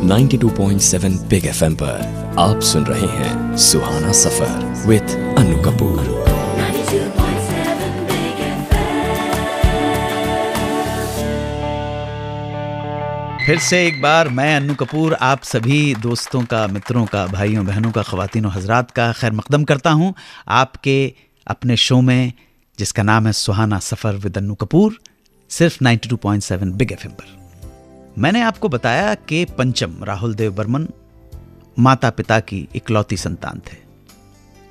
92.7 big FM पर आप सुन रहे हैं सुहाना सफर विद अनु कपूर। फिर से एक बार मैं अन्नू कपूर आप सभी दोस्तों का, मित्रों का, भाइयों बहनों का, ख़वातीन और हज़रात का खैर मक़दम करता हूँ आपके अपने शो में जिसका नाम है सुहाना सफ़र विद अन्नू कपूर, सिर्फ 92.7 बिग एफएम पर। मैंने आपको बताया कि पंचम राहुल देव बर्मन माता पिता की इकलौती संतान थे।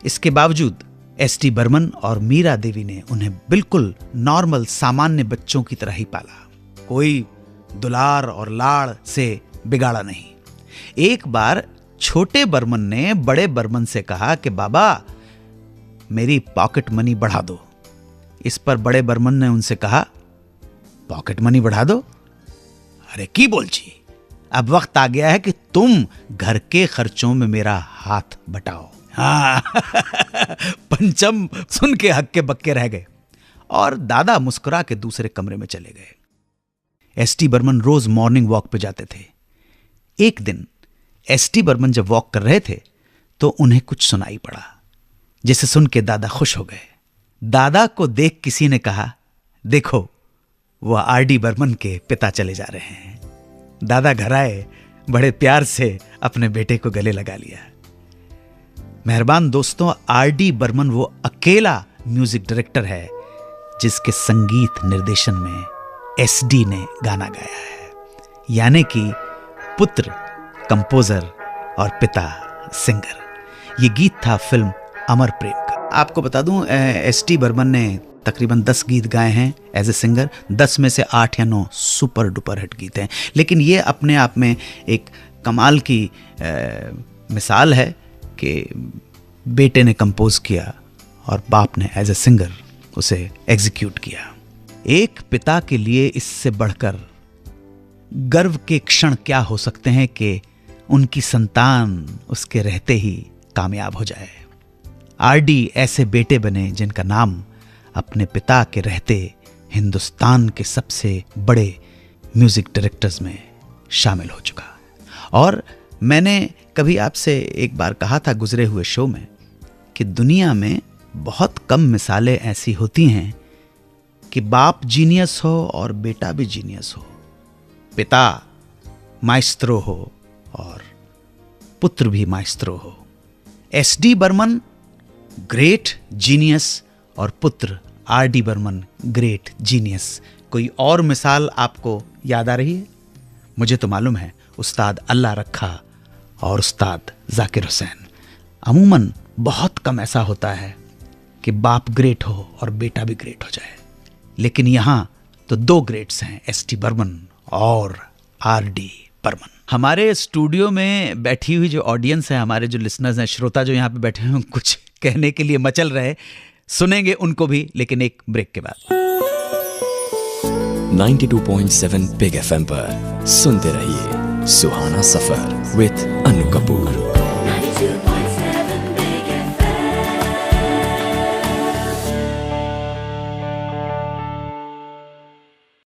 इसके बावजूद एसटी बर्मन और मीरा देवी ने उन्हें बिल्कुल नॉर्मल सामान्य बच्चों की तरह ही पाला। कोई दुलार और लाड़ से बिगाड़ा नहीं। एक बार छोटे बर्मन ने बड़े बर्मन से कहा कि बाबा मेरी पॉकेट मनी बढ़ा दो। इस पर बड़े बर्मन ने उनसे कहा, पॉकेट मनी बढ़ा दो? अरे की बोल जी, अब वक्त आ गया है कि तुम घर के खर्चों में मेरा हाथ बटाओ। हाँ पंचम सुन के हक्के बक्के रह गए और दादा मुस्कुरा के दूसरे कमरे में चले गए। एसटी बर्मन रोज मॉर्निंग वॉक पे जाते थे। एक दिन एसटी बर्मन जब वॉक कर रहे थे तो उन्हें कुछ सुनाई पड़ा, जिसे सुन के दादा खुश हो गए। दादा को देख किसी ने कहा, देखो वह आरडी बर्मन के पिता चले जा रहे हैं। दादा घर आए, बड़े प्यार से अपने बेटे को गले लगा लिया। मेहरबान दोस्तों, आरडी बर्मन वो अकेला म्यूजिक डायरेक्टर है जिसके संगीत निर्देशन में एसडी ने गाना गाया है, यानी कि पुत्र कंपोजर और पिता सिंगर। ये गीत था फिल्म अमर प्रेम का। आपको बता दूं, एसटी बर्मन ने तकरीबन 10 गीत गाए हैं एज ए सिंगर। 10 में से 8 या 9 सुपर डुपर हिट गीत हैं। लेकिन ये अपने आप में एक कमाल की मिसाल है कि बेटे ने कंपोज किया और बाप ने एज ए सिंगर उसे एग्जीक्यूट किया। एक पिता के लिए इससे बढ़कर गर्व के क्षण क्या हो सकते हैं कि उनकी संतान उसके रहते ही कामयाब हो जाए। आरडी ऐसे बेटे बने जिनका नाम अपने पिता के रहते हिंदुस्तान के सबसे बड़े म्यूजिक डायरेक्टर्स में शामिल हो चुका। और मैंने कभी आपसे एक बार कहा था गुजरे हुए शो में कि दुनिया में बहुत कम मिसालें ऐसी होती हैं कि बाप जीनियस हो और बेटा भी जीनियस हो, पिता माइस्ट्रो हो और पुत्र भी माइस्ट्रो हो। एसडी बर्मन ग्रेट जीनियस और पुत्र आरडी बर्मन ग्रेट जीनियस। कोई और मिसाल आपको याद आ रही है? मुझे तो मालूम है, उस्ताद अल्लाह रखा और उस्ताद जाकिर हुसैन। अमूमन बहुत कम ऐसा होता है कि बाप ग्रेट हो और बेटा भी ग्रेट हो जाए, लेकिन यहां तो 2 ग्रेट्स हैं, एसटी बर्मन और आरडी बर्मन। हमारे स्टूडियो में बैठी हुई जो ऑडियंस है, हमारे जो लिसनर्स हैं, श्रोता जो यहाँ पे बैठे हैं, कुछ कहने के लिए मचल रहे, सुनेंगे उनको भी, लेकिन एक ब्रेक के बाद। 92.7 बिग एफएम पर सुनते रहिए सुहाना सफर विद अनु कपूर।